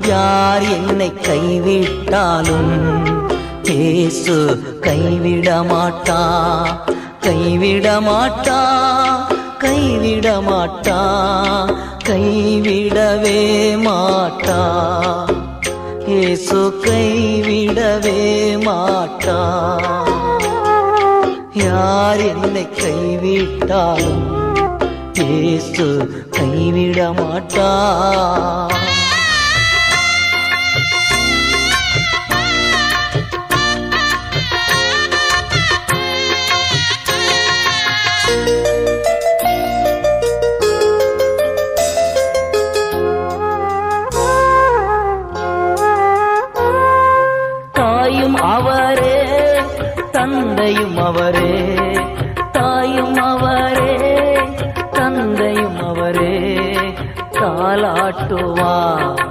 யார் என்னை கைவிட்டாலும் இயேசு கைவிட மாட்டா, கைவிட மாட்டா, கைவிட மாட்டா, கைவிடவே மாட்டா. இயேசு கைவிடவே மாட்டா. யார் என்னை கைவிட்டாலும் இயேசு கைவிட மாட்டா. தாயும் அவரே, தந்தையும் அவரே, தாயும் அவரே, தந்தையும் அவரே. தாலாட்டுவார்